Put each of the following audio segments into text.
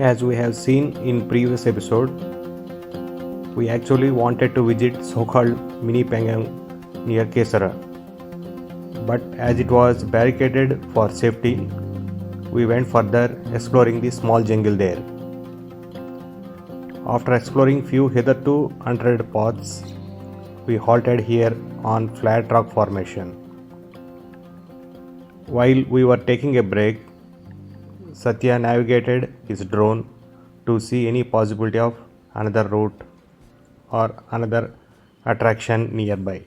As we have seen in previous episode, we actually wanted to visit so-called mini Pangong near Kesara. But as it was barricaded for safety, we went further exploring the small jungle there. After exploring few hitherto untread paths, we halted here on flat rock formation. While we were taking a break, Satya navigated his drone to see any possibility of another route or another attraction nearby.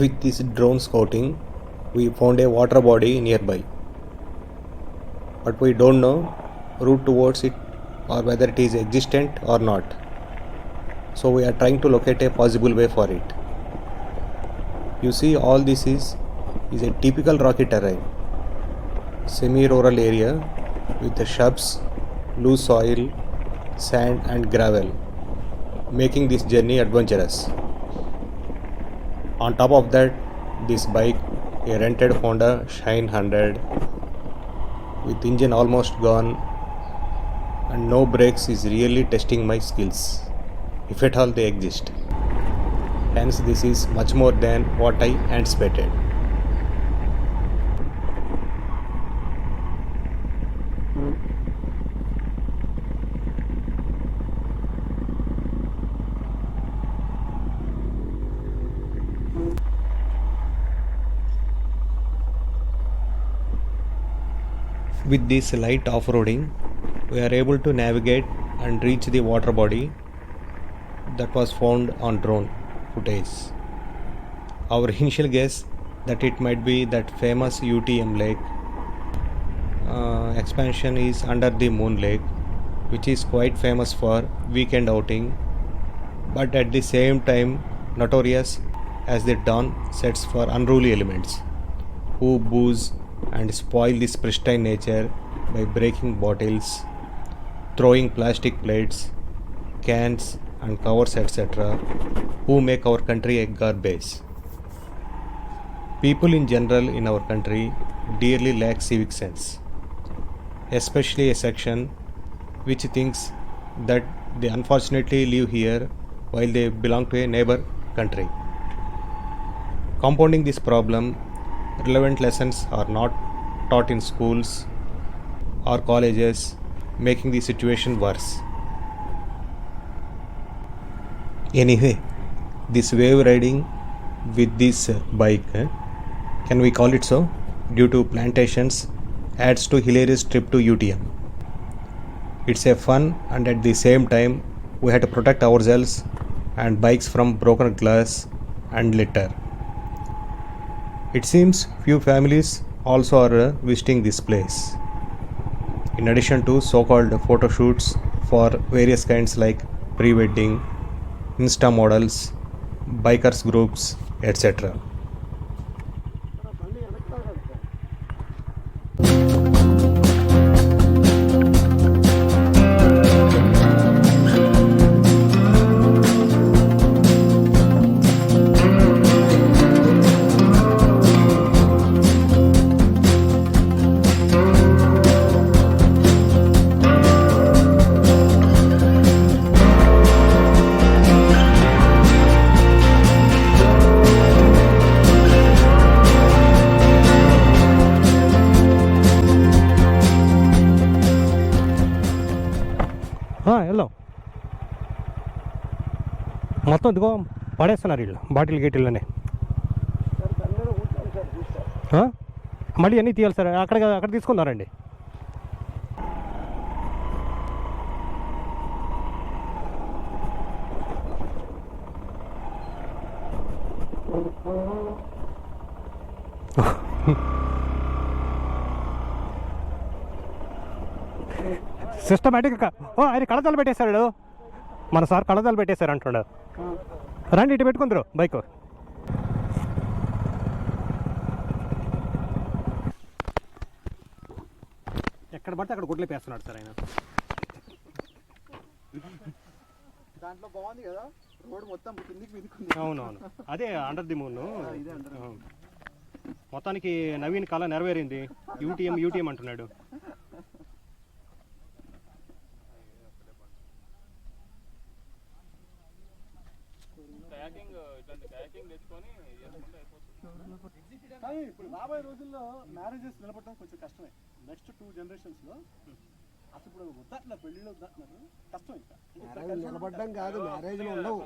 With this drone scouting, we found a water body nearby, but we don't know route towards it or whether it is existent or not. So we are trying to locate a possible way for it. You see, all this is a typical rocky terrain, semi-rural area with the shrubs, loose soil, sand and gravel, making this journey adventurous. On top of that, this bike, a rented Honda Shine 100 with engine almost gone and no brakes, is really testing my skills, if at all they exist. Hence this is much more than what I anticipated. With this light off-roading, we are able to navigate and reach the water body that was found on drone footage. Our initial guess that it might be that famous UTM lake expansion is under the Moon Lake, which is quite famous for weekend outing, but at the same time notorious as the dawn sets for unruly elements who booze and spoil this pristine nature by breaking bottles, throwing plastic plates, cans and covers, etc., who make our country a garbage. People in general in our country dearly lack civic sense, especially a section which thinks that they unfortunately live here while they belong to a neighbor country. Compounding this problem, relevant lessons are not taught in schools or colleges, making the situation worse. Anyway, this wave riding with this bike, can we call it so, due to plantations, adds to hilarious trip to UTM. It's a fun, and at the same time we had to protect ourselves and bikes from broken glass and litter. It seems few families also are visiting this place, in addition to so-called photo shoots for various kinds like pre-wedding, Insta models, bikers groups, etc. వెళ్దాం మొత్తం ఇదిగో పడేస్తున్నారు వీళ్ళు bottle గేటిల్లోనే. మళ్ళీ అన్నీ తీయాలి sir, అక్కడ తీసుకున్నారండి. సిస్టమేటిక్గా ఆయన కళ్ళజాలు పెట్టేశాడు. మన సార్ కళ్ళజాలు పెట్టేశారు అంటున్నాడు. రండి ఇటు పెట్టుకుందరు బైక్. ఎక్కడ పడితే అక్కడ గుడ్లు పేస్తున్నాడు సార్ ఆయన. దాంట్లో బాగుంది కదా రోడ్ మొత్తం కిందికి మీదకి. అవునవును, అదే అండర్ ది మూన్. మొత్తానికి నవీన్ కళ నెరవేరింది. యూటీఎం అంటున్నాడు. ఇప్పుడు రాబోయే రోజుల్లో మ్యారేజెస్ నిలబడడం కొంచెం కష్టమే. నెక్స్ట్ 2 generations అసలు ఇప్పుడు వద్దాట్లా పెళ్లిళ్ళు వద్దాంటున్నారు. కష్టం. ఇంకా నిలబడడం కాదు, మ్యారేజ్లో ఉండవు.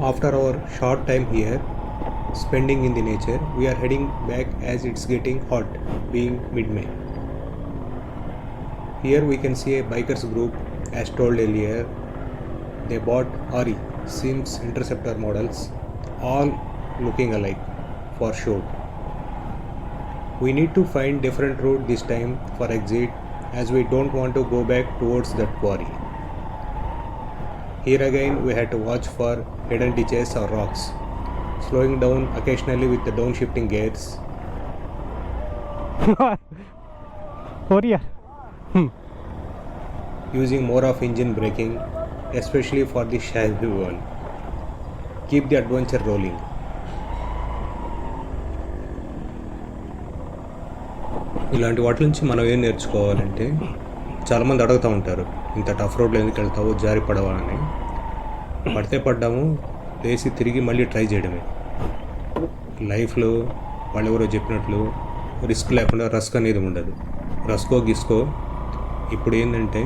After our short time here, spending in the nature, we are heading back as it's getting hot, being mid-May. Here we can see a bikers group, as told earlier. They bought RE, Sims Interceptor models, all looking alike, for sure. We need to find different route this time for exit, as we don't want to go back towards that quarry. Here again we had to watch for hidden ditches or rocks, slowing down occasionally with the downshifting gears. Using more of engine braking, especially for the shallow one. Keep the adventure rolling. ఇలాంటి వాటి నుంచి మనం ఏం నేర్చుకోవాలంటే, చాలామంది అడుగుతూ ఉంటారు, ఇంత టఫ్ రోడ్లో ఎందుకు వెళ్తావు, జారి పడవా అని. పడితే పడ్డాము, లేచి తిరిగి మళ్ళీ ట్రై చేయడమే. లైఫ్లో వాళ్ళు ఎవరో చెప్పినట్లు రిస్క్ లేకుండా రస్క్ అనేది ఉండదు. రస్కో గిస్కో. ఇప్పుడు ఏంటంటే,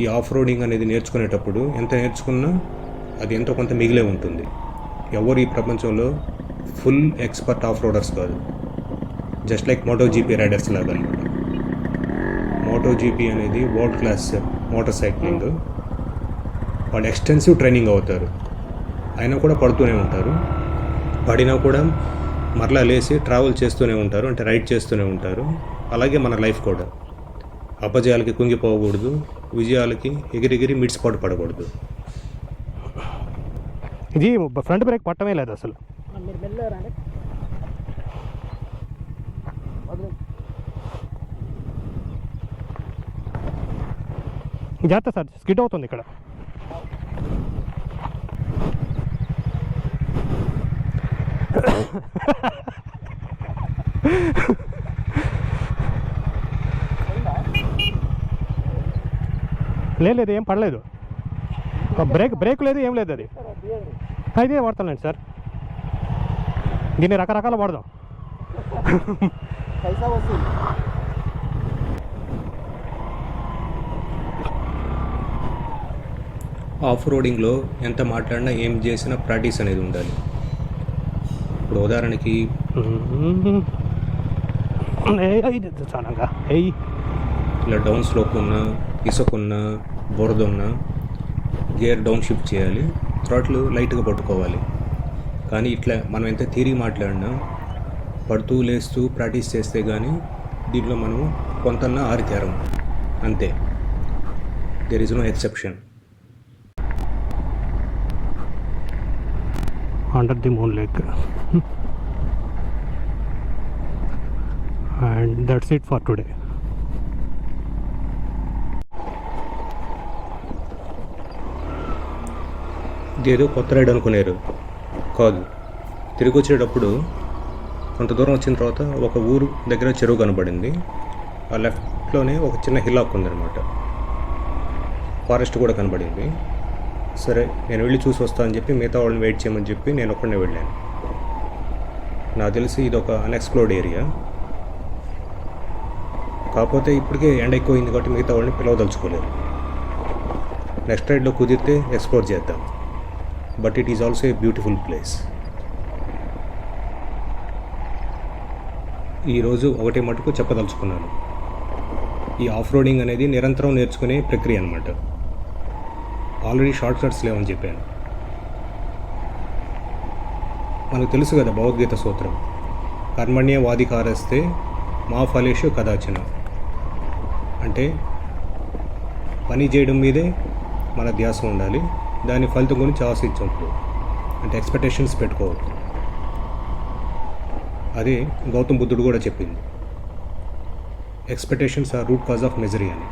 ఈ ఆఫ్ రోడింగ్ అనేది నేర్చుకునేటప్పుడు ఎంత నేర్చుకున్నా అది ఎంతో కొంత మిగిలే ఉంటుంది. ఎవరు ఈ ప్రపంచంలో ఫుల్ ఎక్స్పర్ట్ ఆఫ్ రోడర్స్ కాదు. జస్ట్ లైక్ మోటోజీపీ రైడర్స్ లాగా అనమాట. మోటోజీపీ అనేది వరల్డ్ క్లాస్ మోటార్ సైక్లింగ్. వాళ్ళు ఎక్స్టెన్సివ్ ట్రైనింగ్ అవుతారు, అయినా కూడా పడుతూనే ఉంటారు. పడినా కూడా మరలా లేచి ట్రావెల్ చేస్తూనే ఉంటారు, అంటే రైడ్ చేస్తూనే ఉంటారు. అలాగే మన లైఫ్ కూడా అపజయాలకి కుంగిపోకూడదు, విజయాలకి ఎగిరిగిరి మిడ్స్పాటు పడకూడదు. ఇది ఫ్రంట్ బ్రేక్ పట్టమే లేదు అసలు. జాగ్రత్త సార్, స్కిడ్ అవుతుంది ఇక్కడ. లేదు ఏం పడలేదు, బ్రేక్ లేదు, ఏం లేదు. అది ఇదే వాడతానండి సార్, దీన్ని రకరకాల వాడదాం. ఆఫ్ రోడింగ్లో ఎంత మాట్లాడినా ఏం చేసినా ప్రాక్టీస్ అనేది ఉండాలి. ఇప్పుడు ఉదాహరణకి చాలాగా ఏయ్ ఇలా డౌన్ స్లోప్ ఉన్న, ఇసుకున్న, బురద ఉన్న గేర్ డౌన్ షిఫ్ట్ చేయాలి, థ్రాట్లు లైట్గా పట్టుకోవాలి. కానీ ఇట్లా మనం ఎంత థియరీ మాట్లాడినా పడుతూ లేస్తూ ప్రాక్టీస్ చేస్తే కానీ దీంట్లో మనం కొంతన్నా ఆరితేరం అంతే. There is no exception. Under the moon lake. And that's it for today. ఇదేదో కొత్త రైడ్ అనుకునేరు కాదు. తిరిగి వచ్చేటప్పుడు కొంత దూరం వచ్చిన తర్వాత ఒక ఊరు దగ్గర చెరువు కనబడింది. ఆ లెఫ్ట్లోనే ఒక చిన్న హిలాక్ ఉందన్నమాట. ఫారెస్ట్ కూడా కనబడింది. సరే నేను వెళ్ళి చూసి వస్తాను అని చెప్పి మిగతా వాళ్ళని వెయిట్ చేయమని చెప్పి నేను ఒక్కడనే వెళ్ళాను. నాకు తెలిసి ఇది ఒక అన్ఎక్స్ప్లోర్డ్ ఏరియా. కాకపోతే ఇప్పటికే ఎండ ఎక్కువైంది కాబట్టి మిగతా వాళ్ళని పిలవదలుచుకోలేరు. నెక్స్ట్ రైడ్లో కుదిరితే ఎక్స్ప్లోర్ చేద్దాం. But it is also a beautiful place. ఈరోజు ఒకటి మటుకు చెప్పదలుచుకున్నాను. ఈ ఆఫ్ రోడింగ్ అనేది నిరంతరం నేర్చుకునే ప్రక్రియ అన్నమాట. ఆల్రెడీ షార్ట్ కట్స్ లేవని చెప్పాను. మనకు తెలుసు కదా భగవద్గీత సూత్రం, కర్మణ్య వాధికారస్తే మా ఫలేషు కదాచన. అంటే పని చేయడం మీదే మన ధ్యాస ఉండాలి, దాని ఫలితం గురించి ఆశించవద్దు, అంటే ఎక్స్పెక్టేషన్స్ పెట్టుకోవద్దు. అదే గౌతమ్ బుద్ధుడు కూడా చెప్పింది, expectations are root cause of misery అని.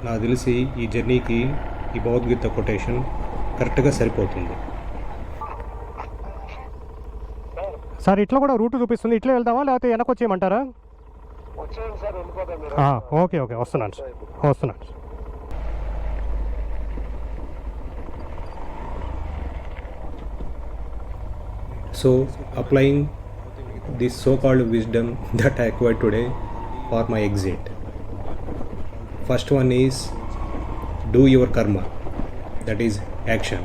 నాకు తెలిసి ఈ జర్నీకి ఈ భగవద్గీత కొటేషన్ కరెక్ట్గా సరిపోతుంది. సార్ ఇట్లా కూడా రూట్ చూపిస్తుంది, ఇట్లా వెళ్దామా లేకపోతే వెనక్కి వచ్చేయమంటారా? ఓకే ఓకే వస్తున్నాను సార్, వస్తున్నాను. So, applying this so-called wisdom that I acquired today for my exit. First one is do your karma, that is action.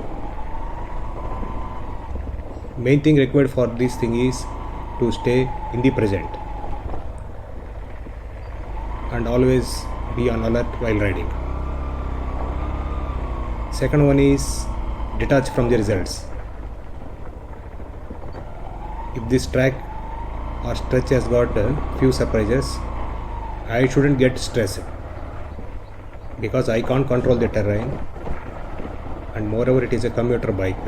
Main thing required for this thing is to stay in the present and always be on alert while riding. Second one is detach from the results. If this track or stretch has got a few surprises, I shouldn't get stressed because I can't control the terrain, and moreover it is a commuter bike,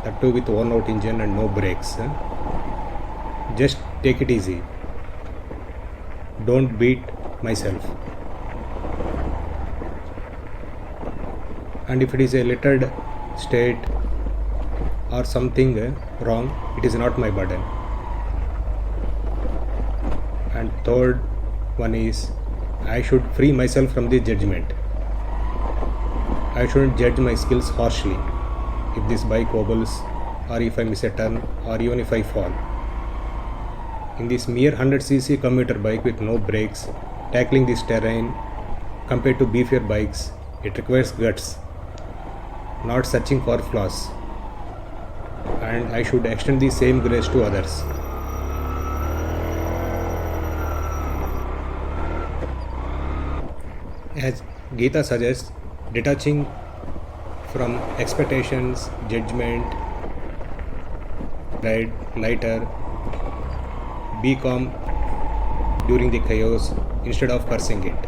that too with worn out engine and no brakes. Just take it easy, don't beat myself. And if it is a littered state or something wrong, it is not my burden. And third one is I should free myself from the judgment. I shouldn't judge my skills harshly if this bike wobbles or if I miss a turn or even if I fall. In this mere 100cc commuter bike with no brakes, tackling this terrain compared to beefier bikes, it requires guts, not searching for flaws. And I should extend the same grace to others. As Gita suggests, detaching from expectations, judgment, ride lighter, be calm during the chaos instead of cursing it.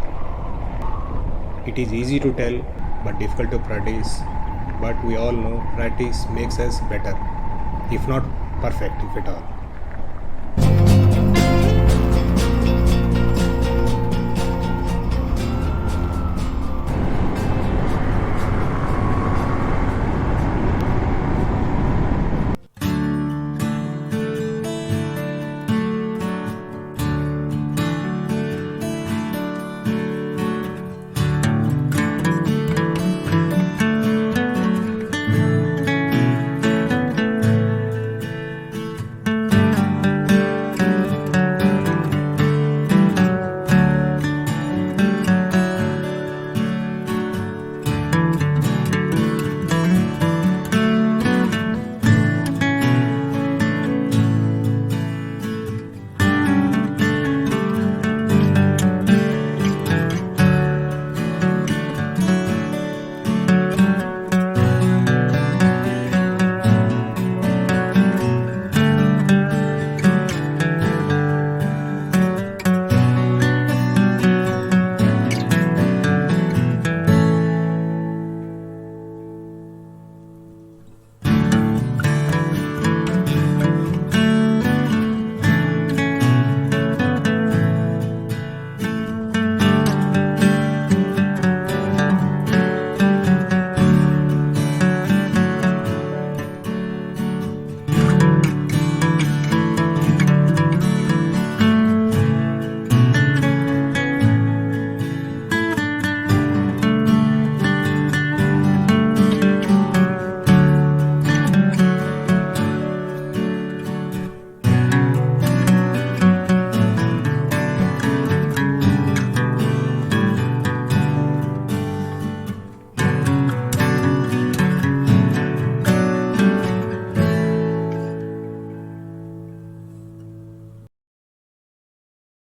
It is easy to tell but difficult to practice, but we all know practice makes us better, if not perfect, if at all.